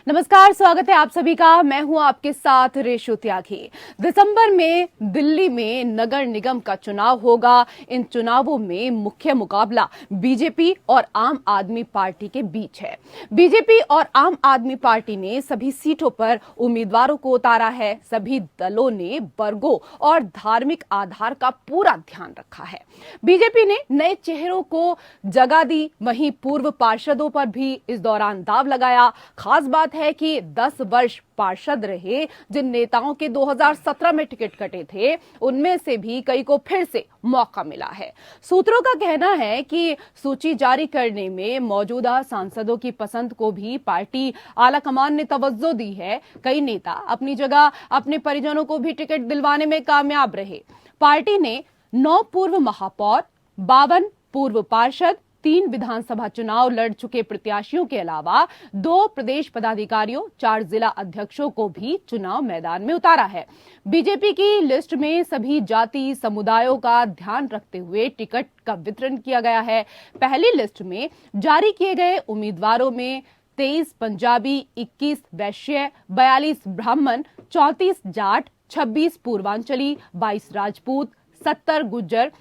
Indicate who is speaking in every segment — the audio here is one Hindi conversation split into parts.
Speaker 1: नमस्कार, स्वागत है आप सभी का। मैं हूं आपके साथ रेशु त्यागी। दिसंबर में दिल्ली में नगर निगम का चुनाव होगा। इन चुनावों में मुख्य मुकाबला बीजेपी और आम आदमी पार्टी के बीच है। बीजेपी और आम आदमी पार्टी ने सभी सीटों पर उम्मीदवारों को उतारा है। सभी दलों ने वर्गों और धार्मिक आधार का पूरा ध्यान रखा है। बीजेपी ने नए चेहरों को जगह दी, वहीं पूर्व पार्षदों पर भी इस दौरान दांव लगाया। खास बात है कि 10 वर्ष पार्षद रहे जिन नेताओं के 2017 में टिकट कटे थे, उनमें से भी कई को फिर से मौका मिला है। सूत्रों का कहना है कि सूची जारी करने में मौजूदा सांसदों की पसंद को भी पार्टी आलाकमान ने तवज्जो दी है। कई नेता अपनी जगह अपने परिजनों को भी टिकट दिलवाने में कामयाब रहे। पार्टी ने 9 पूर्व महापौर, 52 पूर्व पार्षद, 3 विधानसभा चुनाव लड़ चुके प्रत्याशियों के अलावा 2 प्रदेश पदाधिकारियों, 4 जिला अध्यक्षों को भी चुनाव मैदान में उतारा है। बीजेपी की लिस्ट में सभी जाति समुदायों का ध्यान रखते हुए टिकट का वितरण किया गया है। पहली लिस्ट में जारी किए गए उम्मीदवारों में 23 पंजाबी, 21 वैश्य, 42 ब्राह्मण, 34 जाट, 26 पूर्वांचली, 22 राजपूत, 70 गुज्जर,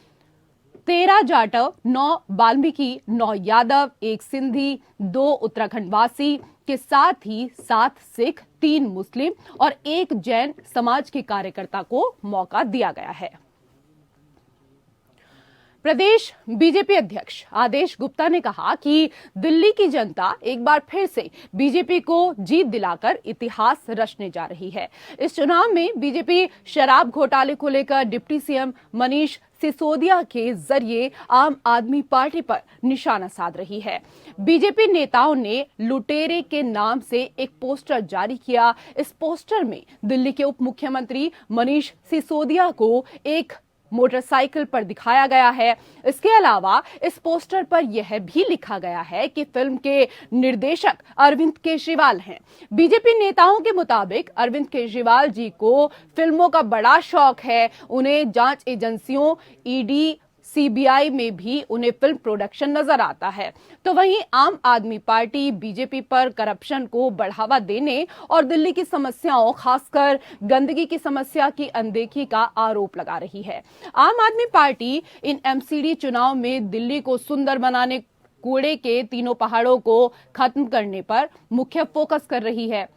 Speaker 1: 13 जाटव, 9 वाल्मीकि, 9 यादव, 1 सिंधी, 2 उत्तराखंडवासी के साथ ही 7 सिख, 3 मुस्लिम और 1 जैन समाज के कार्यकर्ता को मौका दिया गया है। प्रदेश बीजेपी अध्यक्ष आदेश गुप्ता ने कहा कि दिल्ली की जनता एक बार फिर से बीजेपी को जीत दिलाकर इतिहास रचने जा रही है। इस चुनाव में बीजेपी शराब घोटाले को लेकर डिप्टी सीएम मनीष सिसोदिया के जरिए आम आदमी पार्टी पर निशाना साध रही है। बीजेपी नेताओं ने लुटेरे के नाम से एक पोस्टर जारी किया। इस पोस्टर में दिल्ली के उप मुख्यमंत्री मनीष सिसोदिया को एक मोटरसाइकिल पर दिखाया गया है। इसके अलावा इस पोस्टर पर यह भी लिखा गया है कि फिल्म के निर्देशक अरविंद केजरीवाल हैं। बीजेपी नेताओं के मुताबिक अरविंद केजरीवाल जी को फिल्मों का बड़ा शौक है। उन्हें जांच एजेंसियों ईडी, सीबीआई में भी उन्हें फिल्म प्रोडक्शन नजर आता है। तो वहीं आम आदमी पार्टी बीजेपी पर करप्शन को बढ़ावा देने और दिल्ली की समस्याओं, खासकर गंदगी की समस्या की अनदेखी का आरोप लगा रही है। आम आदमी पार्टी इन एमसीडी चुनाव में दिल्ली को सुंदर बनाने, कूड़े के तीनों पहाड़ों को खत्म करने पर मुख्य फोकस कर रही है।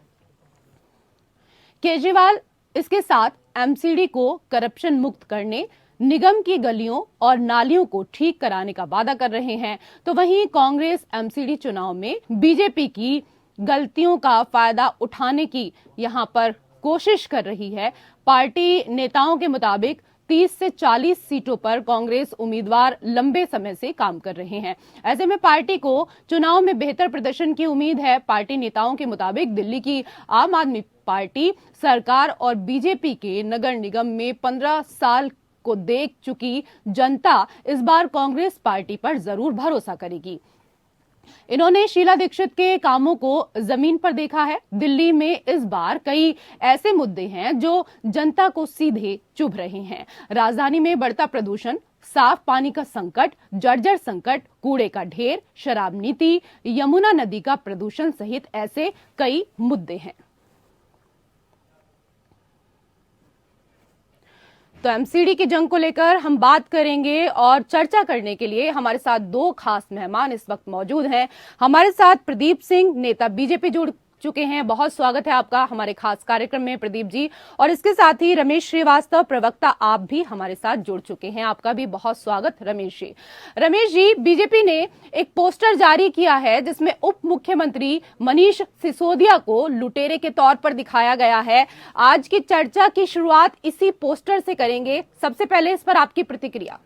Speaker 1: केजरीवाल इसके साथ एमसीडी को करप्शन मुक्त करने, निगम की गलियों और नालियों को ठीक कराने का वादा कर रहे हैं। तो वहीं कांग्रेस एमसीडी चुनाव में बीजेपी की गलतियों का फायदा उठाने की यहां पर कोशिश कर रही है। पार्टी नेताओं के मुताबिक 30 से 40 सीटों पर कांग्रेस उम्मीदवार लंबे समय से काम कर रहे हैं। ऐसे में पार्टी को चुनाव में बेहतर प्रदर्शन की उम्मीद है। पार्टी नेताओं के मुताबिक दिल्ली की आम आदमी पार्टी सरकार और बीजेपी के नगर निगम में 15 साल को देख चुकी जनता इस बार कांग्रेस पार्टी पर जरूर भरोसा करेगी। इन्होंने शीला दीक्षित के कामों को जमीन पर देखा है। दिल्ली में इस बार कई ऐसे मुद्दे हैं जो जनता को सीधे चुभ रहे हैं। राजधानी में बढ़ता प्रदूषण, साफ पानी का संकट, जर्जर संकट, कूड़े का ढेर, शराब नीति, यमुना नदी का प्रदूषण सहित ऐसे कई मुद्दे हैं। तो एमसीडी की जंग को लेकर हम बात करेंगे और चर्चा करने के लिए हमारे साथ 2 खास मेहमान इस वक्त मौजूद हैं। हमारे साथ प्रदीप सिंह, नेता बीजेपी जुड़ चुके हैं। बहुत स्वागत है आपका हमारे खास कार्यक्रम में प्रदीप जी। और इसके साथ ही रमेश श्रीवास्तव, प्रवक्ता, आप भी हमारे साथ जुड़ चुके हैं। आपका भी बहुत स्वागत रमेश जी। रमेश जी, बीजेपी ने एक पोस्टर जारी किया है जिसमें उप मुख्यमंत्री मनीष सिसोदिया को लुटेरे के तौर पर दिखाया गया है। आज की चर्चा की शुरुआत इसी पोस्टर से करेंगे। सबसे पहले इस पर आपकी प्रतिक्रिया।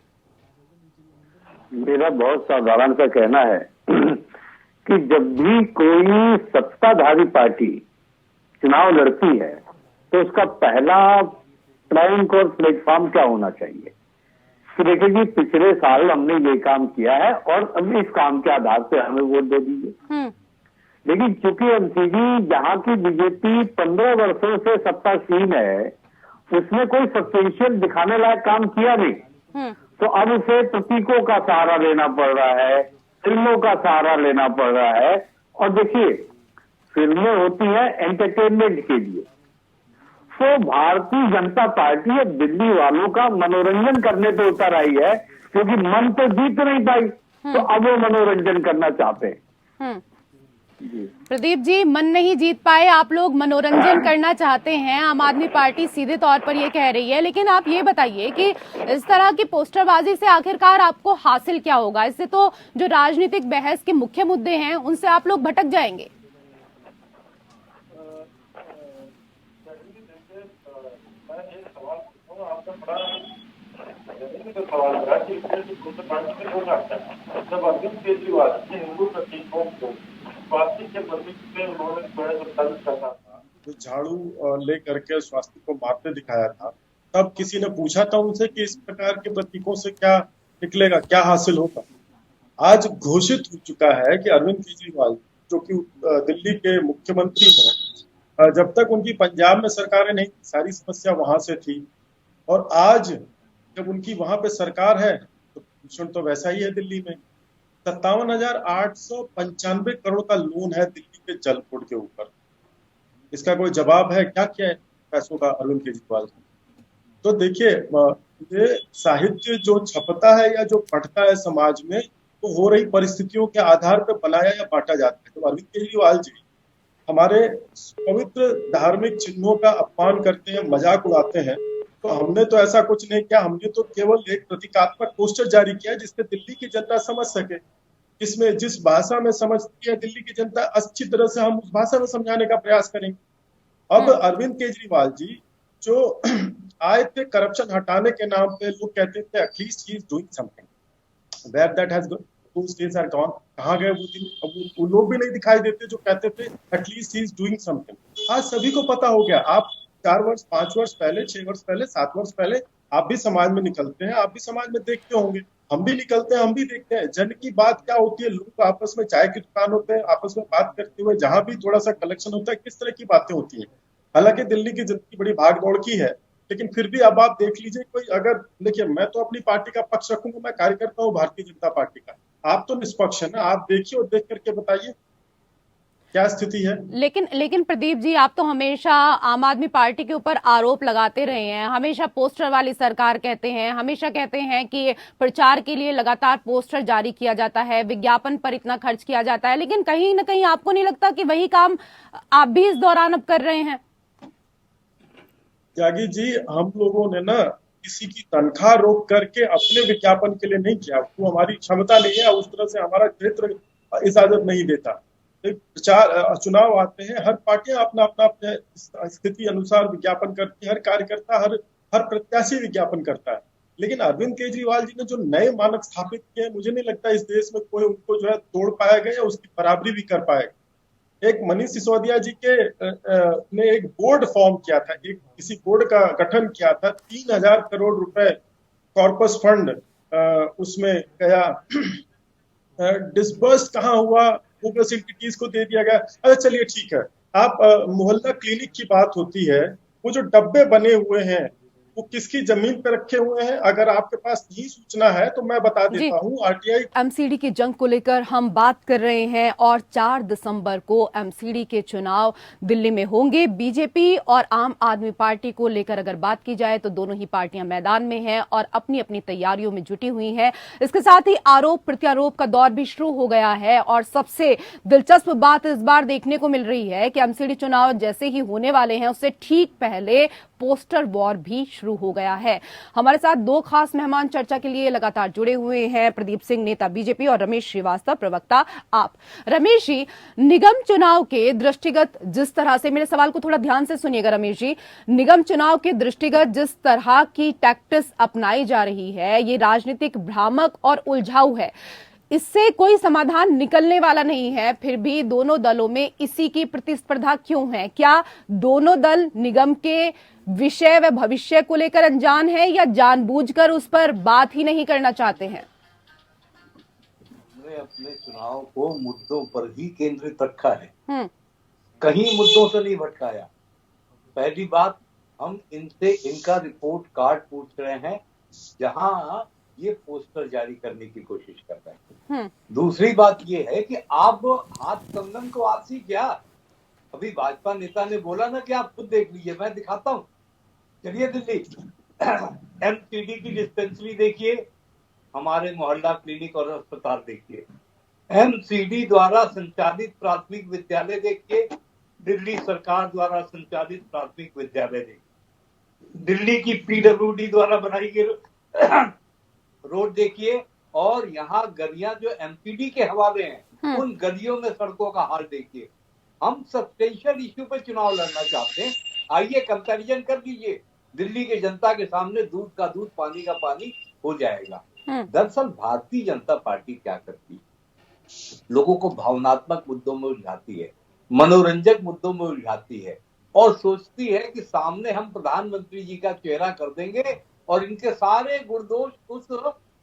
Speaker 2: मेरा बहुत साधारण सा कहना है कि जब भी कोई सत्ताधारी पार्टी चुनाव लड़ती है तो उसका पहला प्लानिंग और प्लेटफॉर्म क्या होना चाहिए कि देखिए जी, पिछले साल हमने ये काम किया है और अब इस काम के आधार पे हमें वोट दे दीजिए। लेकिन चूंकि एमसीडी यहाँ की बीजेपी 15 वर्षों से सत्तासीन है, उसमें कोई सब्सटेंशियल दिखाने लायक काम किया नहीं, तो अब उसे प्रतीकों का सहारा लेना पड़ रहा है, फिल्मों का सहारा लेना पड़ रहा है। और देखिए, फिल्में होती हैं एंटरटेनमेंट के लिए। तो भारतीय जनता पार्टी अब दिल्ली वालों का मनोरंजन करने पे उतर आई है, क्योंकि मन तो जीत नहीं पाई, तो अब वो मनोरंजन करना चाहते हैं।
Speaker 1: हम्म। प्रदीप जी, मन नहीं जीत पाए, आप लोग मनोरंजन करना चाहते हैं, आम आदमी पार्टी सीधे तौर पर ये कह रही है। लेकिन आप ये बताइए कि इस तरह की पोस्टरबाजी से आखिरकार आपको हासिल क्या होगा? इससे तो जो राजनीतिक बहस के मुख्य मुद्दे हैं उनसे आप लोग भटक जाएंगे।
Speaker 3: सवाल था कि पार्टी में लोग आता है जब अरविंद केजरीवाल के हिंदू प्रतीकों को स्वास्थ्य के प्रतीक में उन्होंने तंज कसा था, जो झाड़ू लेकर के स्वास्थ्य को मारते दिखाया था, तब किसी ने पूछा था उनसे कि इस प्रकार के प्रतीकों से क्या निकलेगा, क्या हासिल होगा। आज घोषित हो चुका है कि अरविंद केजरीवाल जो कि दिल्ली के मुख्यमंत्री हैं, जब तक उनकी पंजाब में सरकारें नहीं, सारी समस्या वहां से थी, और आज जब उनकी वहां पे सरकार है तो प्रदूषण तो वैसा ही है। दिल्ली में 57,895 करोड़ का लोन है दिल्ली के जल बोर्ड के ऊपर। इसका कोई जवाब है क्या? क्या है पैसों का अरविंद केजरीवाल का? तो देखिए, ये साहित्य जो छपता है या जो पढ़ता है समाज में, तो हो रही परिस्थितियों के आधार पर बनाया या बांटा जाता है। तो अरविंद केजरीवाल जी हमारे पवित्र धार्मिक चिन्हों का अपमान करते हैं, मजाक उड़ाते हैं। तो हमने तो ऐसा कुछ नहीं किया, हमने तो केवल एक प्रतीकात्मक पोस्टर जारी किया जिससे दिल्ली की जनता समझ सके। इसमें जिस भाषा में समझती है दिल्ली की जनता अच्छी तरह से, हम उस भाषा में समझाने का प्रयास करेंगे। अब अरविंद केजरीवाल जी जो आए थे करप्शन हटाने के नाम पे, लोग कहते थे at least he is doing something, where that has those days are gone. कहां गए वो दिन? अब वो लोग भी नहीं दिखाई देते जो कहते थे at least he is doing something. आज सभी को पता हो गया। आप 4 वर्ष, 5 वर्ष पहले, 6 वर्ष पहले, 7 वर्ष पहले आप भी समाज में निकलते हैं, आप भी समाज में देखते होंगे, हम भी निकलते हैं, हम भी देखते हैं जन की बात क्या होती है। लोग आपस में चाय की दुकान होते हैं, आपस में बात करते हुए जहां भी थोड़ा सा कलेक्शन होता है, किस तरह की बातें होती है। हालांकि दिल्ली की जिंदगी बड़ी भाग दौड़ की है, लेकिन फिर भी अब आप देख लीजिए, कोई अगर, देखिए मैं तो अपनी पार्टी का पक्ष रखूंगा, मैं कार्यकर्ता हूँ भारतीय जनता पार्टी का, आप तो निष्पक्ष है ना, आप देखिए और देख करके बताइए क्या स्थिति है।
Speaker 1: लेकिन प्रदीप जी, आप तो हमेशा आम आदमी पार्टी के ऊपर आरोप लगाते रहे हैं, हमेशा पोस्टर वाली सरकार कहते हैं, हमेशा कहते हैं कि प्रचार के लिए लगातार पोस्टर जारी किया जाता है, विज्ञापन पर इतना खर्च किया जाता है। लेकिन कहीं ना कहीं आपको नहीं लगता कि वही काम आप भी इस दौरान अब कर रहे हैं?
Speaker 3: त्यागी जी, हम लोगों ने ना किसी की तनख्वाह रोक करके अपने विज्ञापन के लिए नहीं किया, वो हमारी क्षमता नहीं है, उस तरह से हमारा क्षेत्र इजाजत नहीं देता। प्रचार चुनाव आते हैं, हर पार्टियां अपना अपना अपने स्थिति अनुसार विज्ञापन करती है, हर कार्यकर्ता, हर प्रत्याशी विज्ञापन करता है। लेकिन अरविंद केजरीवाल जी ने जो नए मानक स्थापित किए हैं, मुझे नहीं लगता इस देश में कोई उनको जो है तोड़ पाएगा या उसकी बराबरी भी कर पाएगा। एक मनीष सिसोदिया जी के ने एक बोर्ड फॉर्म किया था, एक किसी बोर्ड का गठन किया था, 3,000 करोड़ रुपए कॉर्पस फंड उसमें गया, डिसबर्स कहाँ हुआ, बोगस एंटिटीज को दे दिया गया। अच्छा चलिए ठीक है, आप मोहल्ला क्लिनिक की बात होती है, वो जो डब्बे बने हुए हैं वो किसकी जमीन पे रखे हुए हैं? अगर आपके पास यही सूचना है तो मैं बता देता हूँ। आरटीआई
Speaker 1: एमसीडी की जंग को लेकर हम बात कर रहे हैं और 4 दिसंबर को एमसीडी के चुनाव दिल्ली में होंगे। बीजेपी और आम आदमी पार्टी को लेकर अगर बात की जाए तो दोनों ही पार्टियां मैदान में हैं और अपनी अपनी तैयारियों में जुटी हुई हैं। इसके साथ ही आरोप प्रत्यारोप का दौर भी शुरू हो गया है और सबसे दिलचस्प बात इस बार देखने को मिल रही है कि एमसीडी चुनाव जैसे ही होने वाले हैं उससे ठीक पहले पोस्टर वॉर भी शुरू हो गया है। हमारे साथ 2 खास मेहमान चर्चा के लिए लगातार जुड़े हुए हैं, प्रदीप सिंह नेता बीजेपी और रमेश श्रीवास्तव प्रवक्ता आप। रमेश जी, निगम चुनाव के दृष्टिगत जिस तरह से, मेरे सवाल को थोड़ा ध्यान से सुनिएगा रमेश जी, निगम चुनाव के दृष्टिगत जिस तरह की टैक्टिस अपनाई जा रही है ये राजनीतिक भ्रामक और उलझाऊ है, इससे कोई समाधान निकलने वाला नहीं है। फिर भी दोनों दलों में इसी की प्रतिस्पर्धा क्यों है? क्या दोनों दल निगम के विषय व भविष्य को लेकर अनजान है या जानबूझकर उस पर बात ही नहीं करना चाहते हैं?
Speaker 4: हमने अपने चुनाव को मुद्दों पर ही केंद्रित रखा है, कहीं मुद्दों से नहीं भटकाया। पहली बात, हम इनसे इनका रिपोर्ट कार्ड पूछ रहे हैं जहां ये पोस्टर जारी करने की कोशिश कर रहे हैं। दूसरी बात ये है कि आप हाथ कंगन को आलसी क्या, अभी भाजपा नेता ने बोला ना कि आप खुद देख लीजिए, मैं दिखाता हूं, चलिए दिल्ली। एमसीडी की डिस्पेंसरी देखिए, हमारे मोहल्ला क्लिनिक और अस्पताल देखिए, एमसीडी द्वारा संचालित प्राथमिक विद्यालय देखिए, दिल्ली सरकार द्वारा संचालित प्राथमिक विद्यालय देखिए, दिल्ली की पीडब्ल्यूडी द्वारा बनाई गई रोड देखिए, और यहाँ गलियां जो एमसीडी के हवाले हैं, उन गलियों में सड़कों का हाल देखिए। हम सब्सटेंशियल इश्यू पे चुनाव लड़ना चाहते हैं, आइए कंपैरिजन कर लीजिए, दिल्ली के जनता के सामने दूध का दूध पानी का पानी हो जाएगा। दरअसल भारतीय जनता पार्टी क्या करती है, लोगों को भावनात्मक मुद्दों में उलझाती है, मनोरंजक मुद्दों में उलझाती है, और सोचती है कि सामने हम प्रधानमंत्री जी का चेहरा कर देंगे और इनके सारे गुणदोष उस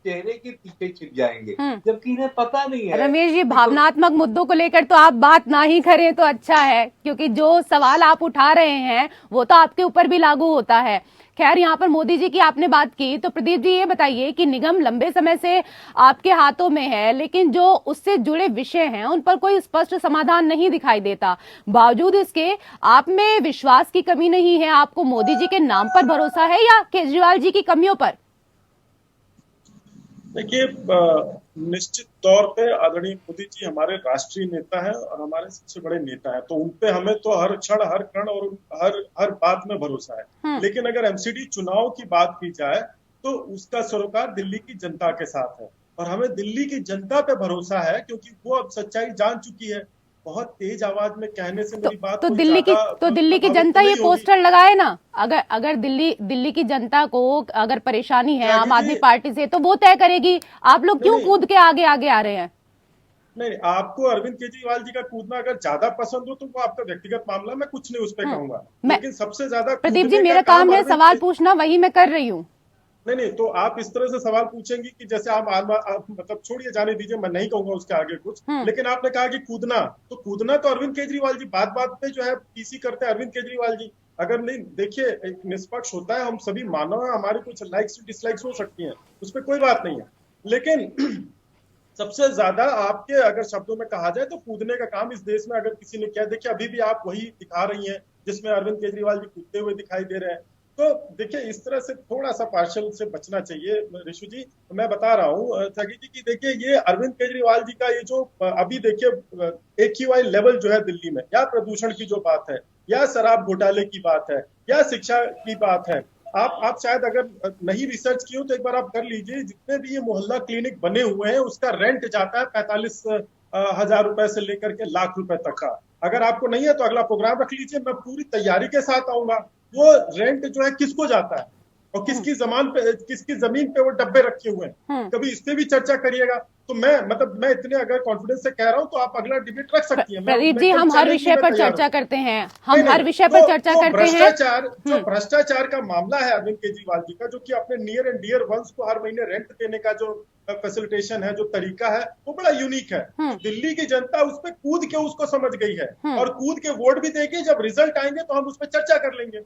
Speaker 4: चेहरे के पीछे छिप जाएंगे, जबकि इन्हें पता नहीं है।
Speaker 1: रमेश जी, भावनात्मक मुद्दों को लेकर तो आप बात ना ही करें तो अच्छा है, क्योंकि जो सवाल आप उठा रहे हैं वो तो आपके ऊपर भी लागू होता है। खैर, यहाँ पर मोदी जी की आपने बात की, तो प्रदीप जी ये बताइए कि निगम लंबे समय से आपके हाथों में है, लेकिन जो उससे जुड़े विषय हैं उन पर कोई स्पष्ट समाधान नहीं दिखाई देता। बावजूद इसके आप में विश्वास की कमी नहीं है? आपको मोदी जी के नाम पर भरोसा है या केजरीवाल जी की कमियों पर?
Speaker 3: देखिए, निश्चित तौर पे आदरणीय मोदी जी हमारे राष्ट्रीय नेता हैं और हमारे सबसे बड़े नेता हैं, तो उनपे हमें तो हर क्षण हर कण और हर बात में भरोसा है। लेकिन अगर एमसीडी चुनाव की बात की जाए तो उसका सरोकार दिल्ली की जनता के साथ है, और हमें दिल्ली की जनता पे भरोसा है, क्योंकि वो अब सच्चाई जान चुकी है। बहुत तेज आवाज में कहने से मेरी बात
Speaker 1: तो दिल्ली की जनता ये पोस्टर लगाए ना, अगर दिल्ली की जनता को अगर परेशानी है आम आदमी पार्टी से, तो वो तय करेगी। आप लोग क्यों कूद के आगे आगे आ रहे हैं?
Speaker 3: नहीं, आपको अरविंद केजरीवाल जी का कूदना अगर ज्यादा पसंद हो तो वो आपका व्यक्तिगत मामला, मैं कुछ नहीं उस पर कहूंगा, लेकिन सबसे ज्यादा
Speaker 1: प्रदीप जी, मेरा काम है सवाल पूछना, वही मैं कर रही हूँ।
Speaker 3: नहीं, तो आप इस तरह से सवाल पूछेंगी कि जैसे आप मतलब छोड़िए, जाने दीजिए, मैं नहीं कहूंगा उसके आगे कुछ। लेकिन आपने कहा कि कूदना तो अरविंद केजरीवाल जी बात बात पे जो है पीसी करते हैं अरविंद केजरीवाल जी। अगर नहीं, देखिए, एक निष्पक्ष होता है, हम सभी मानव हैं, हमारी कुछ लाइक्स डिसलाइक्स हो सकती हैं, उस पर कोई बात नहीं है। लेकिन सबसे ज्यादा आपके अगर शब्दों में कहा जाए तो कूदने का काम इस देश में अगर किसी ने किया, देखिए अभी भी आप वही दिखा रही हैं जिसमें अरविंद केजरीवाल जी कूदते हुए दिखाई दे रहे हैं। तो देखिए, इस तरह से थोड़ा सा पार्शल से बचना चाहिए। ऋषु जी, मैं बता रहा हूँ त्यागी जी की, देखिए ये अरविंद केजरीवाल जी का ये जो अभी देखिए AQI लेवल जो है दिल्ली में, या प्रदूषण की जो बात है, या शराब घोटाले की बात है, या शिक्षा की बात है, आप शायद अगर नहीं रिसर्च की हो तो एक बार आप कर लीजिए। जितने भी ये मोहल्ला क्लिनिक बने हुए हैं उसका रेंट जाता है 45,000 रुपए से लेकर के लाख रुपए तक का। अगर आपको नहीं है तो अगला प्रोग्राम रख लीजिए, मैं पूरी तैयारी के साथ आऊंगा। वो रेंट जो है किसको जाता है और किसकी जमीन पे वो डब्बे रखे हुए हैं, कभी इस पे भी चर्चा करिएगा। तो मैं इतने अगर कॉन्फिडेंस से कह रहा हूँ तो आप अगला डिबेट रख सकती हैं।
Speaker 1: प्रदीप जी, हम हर विषय पर चर्चा करते हैं, हर विषय पर चर्चा करते हैं।
Speaker 3: जो भ्रष्टाचार का मामला है अरविंद केजरीवाल जी का, जो कि अपने नियर एंड डियर वंस को हर महीने रेंट देने का जो फैसिलिटेशन है, जो तरीका है, वो बड़ा यूनिक है। दिल्ली की जनता उस पर कूद के उसको समझ गई है, और कूद के वोट भी देगी। जब रिजल्ट आएंगे तो हम उस पर चर्चा कर लेंगे।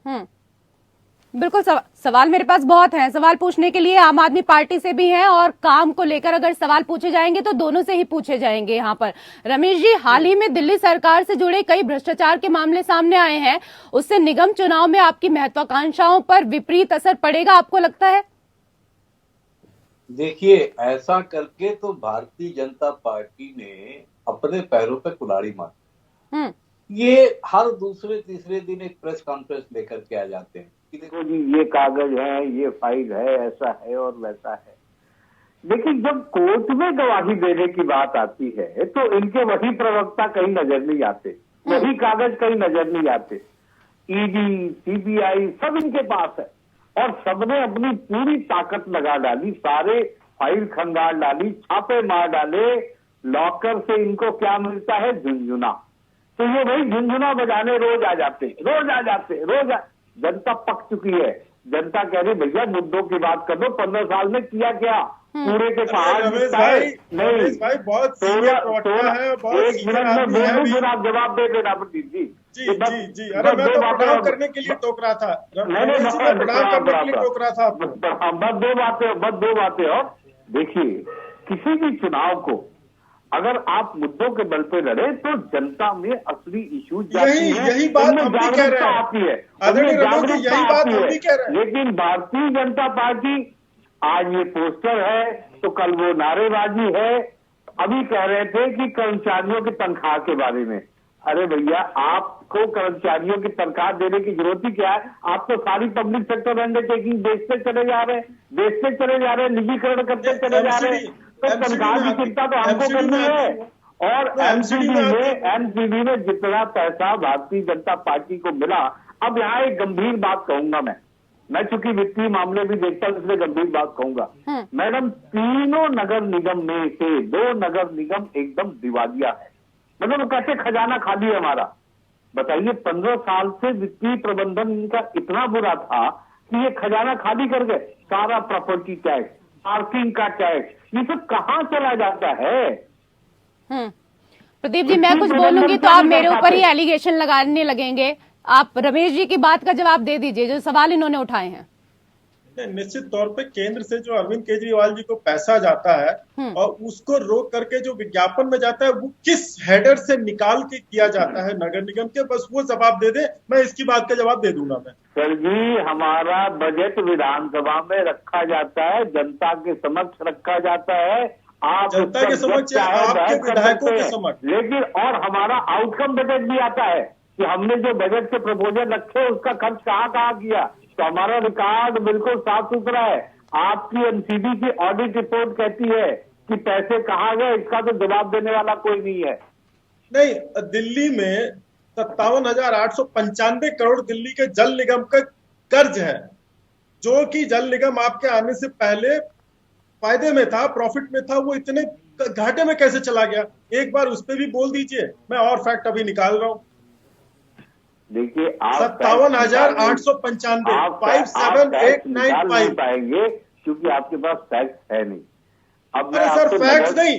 Speaker 1: बिल्कुल, सवाल मेरे पास बहुत हैं, सवाल पूछने के लिए आम आदमी पार्टी से भी हैं, और काम को लेकर अगर सवाल पूछे जाएंगे तो दोनों से ही पूछे जाएंगे। यहाँ पर रमेश जी, हाल ही में दिल्ली सरकार से जुड़े कई भ्रष्टाचार के मामले सामने आए हैं, उससे निगम चुनाव में आपकी महत्वाकांक्षाओं पर विपरीत असर पड़ेगा, आपको लगता है?
Speaker 4: देखिए, ऐसा करके तो भारतीय जनता पार्टी ने अपने पैरों पे कुल्हाड़ी मारी। ये हर दूसरे तीसरे दिन एक प्रेस कॉन्फ्रेंस लेकर के आ जाते हैं कि
Speaker 2: देखो जी, ये कागज है, ये फाइल है, ऐसा है और वैसा है। लेकिन जब कोर्ट में गवाही देने की बात आती है तो इनके वही प्रवक्ता कहीं नजर नहीं आते, वही कागज कहीं नजर नहीं आते। ED, CBI सब इनके पास है, और सबने अपनी पूरी ताकत लगा डाली, सारे फाइल खंगाल डाली, छापे मार डाले। लॉकर से इनको क्या मिलता है? झुंझुना। तो ये भाई झुंझुना बजाने रोज आ जाते। जनता पक चुकी है, जनता कह रही भैया मुद्दों की बात कर दो, 15 साल में किया क्या? पूरे के पहाड़ नहीं। एक मिनट में बोल दूं, फिर आप जवाब दे देना प्रदीप जी।
Speaker 3: जी, अरे मैं तो प्रणाम करने के लिए टोक रहा था।
Speaker 2: बस दो बातें और देखिए, किसी भी चुनाव को अगर आप मुद्दों के बल पे लड़े तो जनता में असली इश्यूज जाती हैं,
Speaker 3: यही बात
Speaker 2: उनमें
Speaker 3: हम भी कह रहे
Speaker 2: जागरूकता
Speaker 3: हैं।
Speaker 2: आती है,
Speaker 3: आदरणीय
Speaker 2: उनमें
Speaker 3: रमन जी,
Speaker 2: जागरूकता
Speaker 3: यही बात
Speaker 2: आती
Speaker 3: हम
Speaker 2: है।
Speaker 3: भी कह रहे हैं।
Speaker 2: लेकिन भारतीय जनता पार्टी आज ये पोस्टर है तो कल वो नारेबाजी है। अभी कह रहे थे कि कर्मचारियों की तनख्वाह के बारे में, अरे भैया आपको कर्मचारियों की तनख्वाह देने की जरूरत ही क्या है? आप तो सारी पब्लिक सेक्टर अंडरटेकिंग बेचते चले जा रहे हैं, निजीकरण करते चले जा रहे हैं। तो तनख्वाह की चिंता तो हमको करनी है। और एमसीडी में जितना पैसा भारतीय जनता पार्टी को मिला, अब यहाँ एक गंभीर बात कहूंगा मैं चूंकि वित्तीय मामले भी देखता हूं इसलिए गंभीर बात कहूंगा। मैडम, तीनों नगर निगम में से 2 नगर निगम एकदम दिवालिया है। मतलब वो कहते खजाना खाली है हमारा। बताइए, 15 साल से वित्तीय प्रबंधन इनका इतना बुरा था कि ये खजाना खाली कर गए। सारा प्रॉपर्टी टैक्स, पार्किंग का टैक्स, ये सब कहाँ चला जाता है?
Speaker 1: प्रदीप जी, मैं कुछ बोलूंगी तो आप मेरे ऊपर ही एलिगेशन लगाने लगेंगे। आप रमेश जी की बात का जवाब दे दीजिए, जो सवाल इन्होंने उठाए हैं।
Speaker 3: निश्चित तौर पे केंद्र से जो अरविंद केजरीवाल जी को पैसा जाता है और उसको रोक करके जो विज्ञापन में जाता है वो किस हेडर से निकाल के किया जाता है नगर निगम के, बस वो जवाब दे दे, मैं इसकी बात का जवाब दे दूंगा। मैं
Speaker 2: सर जी, हमारा बजट विधानसभा में रखा जाता है, जनता के समक्ष रखा जाता है। आप
Speaker 3: जनता के समक्ष या आपके विधायकों के समक्ष,
Speaker 2: लेकिन और हमारा आउटकम बजट भी आता है कि हमने जो बजट के प्रपोजल रखे उसका खर्च कहाँ किया। तो हमारा रिकॉर्ड बिल्कुल साफ सुथरा है। आपकी एमसीडी की ऑडिट रिपोर्ट कहती है कि पैसे कहाँ गए, इसका तो जवाब देने वाला कोई नहीं है।
Speaker 3: नहीं, दिल्ली में 57,895 करोड़ दिल्ली के जल निगम का कर्ज है, जो कि जल निगम आपके आने से पहले फायदे में था, प्रॉफिट में था, वो इतने घाटे में कैसे चला गया? एक बार उस पर भी बोल दीजिए। मैं और फैक्ट अभी निकाल रहा हूँ।
Speaker 2: देखिए,
Speaker 3: 57,895 57,895
Speaker 2: पाएंगे क्योंकि आपके पास फैक्ट है नहीं। अब
Speaker 3: अरे सर, फैक्ट नहीं,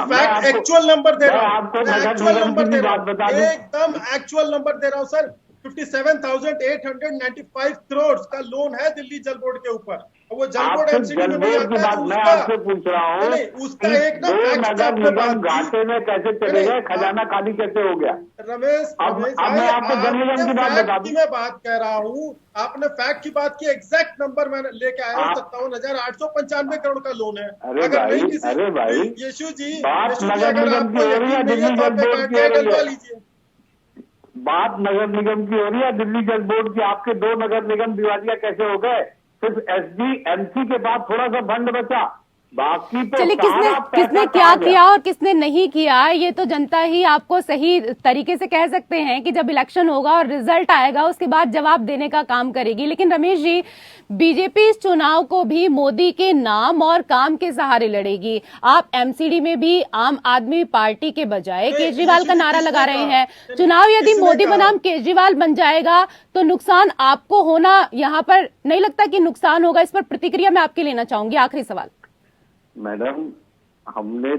Speaker 3: फैक्ट एक्चुअल नंबर दे रहा हूँ, एक्चुअल नंबर दे रहा हूँ, एकदम एक्चुअल नंबर दे रहा हूँ सर। 57,895 करोड़ का लोन है दिल्ली जल बोर्ड के ऊपर। वो जल बोर्ड एमसीडी में नहीं आता है,
Speaker 2: मैं आपसे पूछ रहा हूँ,
Speaker 3: उसका एक ना फैक्ट
Speaker 2: निगम घाटे में कैसे चले गए, खजाना खाली कैसे हो गया?
Speaker 3: रमेश
Speaker 2: मैं आपको जल निगम की बात बता दूं।
Speaker 3: मैं बात कह रहा हूँ, आपने फैक्ट की बात की, एग्जैक्ट नंबर मैंने लेके आया हूँ। 57,895 करोड़ का लोन है।
Speaker 2: अरे भाई,
Speaker 3: यशु जी,
Speaker 2: बात नगर निगम की हो रही है, दिल्ली जल बोर्ड की हो रही है। बात नगर निगम की हो रही है, दिल्ली जल बोर्ड की। आपके 2 नगर निगम दिवालिया कैसे हो गए? सिर्फ एसडीएमसी के बाद थोड़ा सा फंड बचा, बाकी तो
Speaker 1: चलिए, किसने क्या किया और किसने नहीं किया, ये तो जनता ही आपको सही तरीके से कह सकते हैं कि जब इलेक्शन होगा और रिजल्ट आएगा उसके बाद जवाब देने का काम करेगी। लेकिन रमेश जी, बीजेपी इस चुनाव को भी मोदी के नाम और काम के सहारे लड़ेगी। आप एमसीडी में भी आम आदमी पार्टी के बजाय केजरीवाल का नारा लगा रहे हैं। चुनाव यदि मोदी बनाम केजरीवाल बन जाएगा तो नुकसान आपको होना, यहाँ पर नहीं लगता कि नुकसान होगा? इस पर प्रतिक्रिया मैं आपके लेना चाहूंगी। आखिरी सवाल।
Speaker 2: मैडम, हमने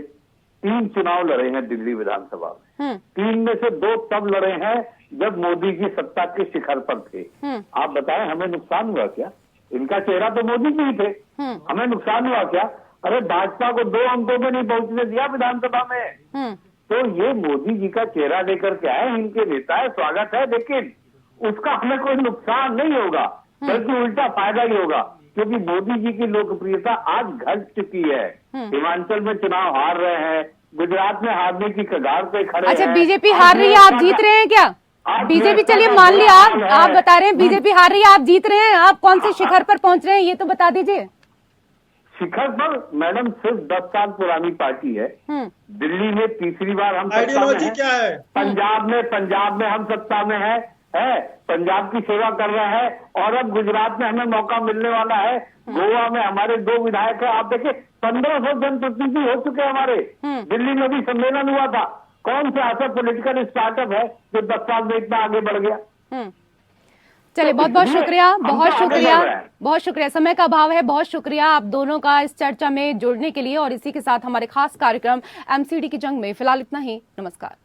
Speaker 2: 3 चुनाव लड़े हैं दिल्ली विधानसभा में। 3 में से 2 तब लड़े हैं जब मोदी जी सत्ता के शिखर पर थे। आप बताएं, हमें नुकसान हुआ क्या? इनका चेहरा तो मोदी जी ही थे, हमें नुकसान हुआ क्या? अरे भाजपा को 2 अंकों में नहीं पहुंचने दिया विधानसभा में। तो ये मोदी जी का चेहरा लेकर के आए, इनके नेता है, स्वागत है, लेकिन उसका हमें कोई नुकसान नहीं होगा, बल्कि उल्टा फायदा ही होगा, क्योंकि मोदी जी की लोकप्रियता आज घट चुकी है। हिमाचल में चुनाव हार रहे हैं, गुजरात में हारने की कगार पे खड़े हैं।
Speaker 1: अच्छा, बीजेपी हार रही है, आप जीत रहे हैं क्या? बीजेपी, चलिए मान लिया आप बता रहे हैं बीजेपी हार रही है, आप जीत रहे हैं, आप कौन से शिखर पर पहुंच रहे हैं ये तो बता दीजिए।
Speaker 2: शिखर पर मैडम सिर्फ 10 साल पुरानी पार्टी है। दिल्ली में तीसरी बार हम सत्ता में हैं।
Speaker 3: क्या है?
Speaker 2: पंजाब में हम सत्ता में है, पंजाब की सेवा कर रहे हैं, और अब गुजरात में हमें मौका मिलने वाला है। गोवा में हमारे 2 विधायक है। आप देखिए, 1500 जनप्रतिनिधि हो चुके हैं हमारे। दिल्ली में भी सम्मेलन हुआ था। कौन सा ऐसा पॉलिटिकल स्टार्टअप है जो 10 साल में इतना आगे बढ़ गया?
Speaker 1: चलिए, बहुत बहुत शुक्रिया, बहुत शुक्रिया। समय का अभाव है, बहुत शुक्रिया आप दोनों का इस चर्चा में जुड़ने के लिए। और इसी के साथ हमारे खास कार्यक्रम एमसीडी की जंग में फिलहाल इतना ही। नमस्कार।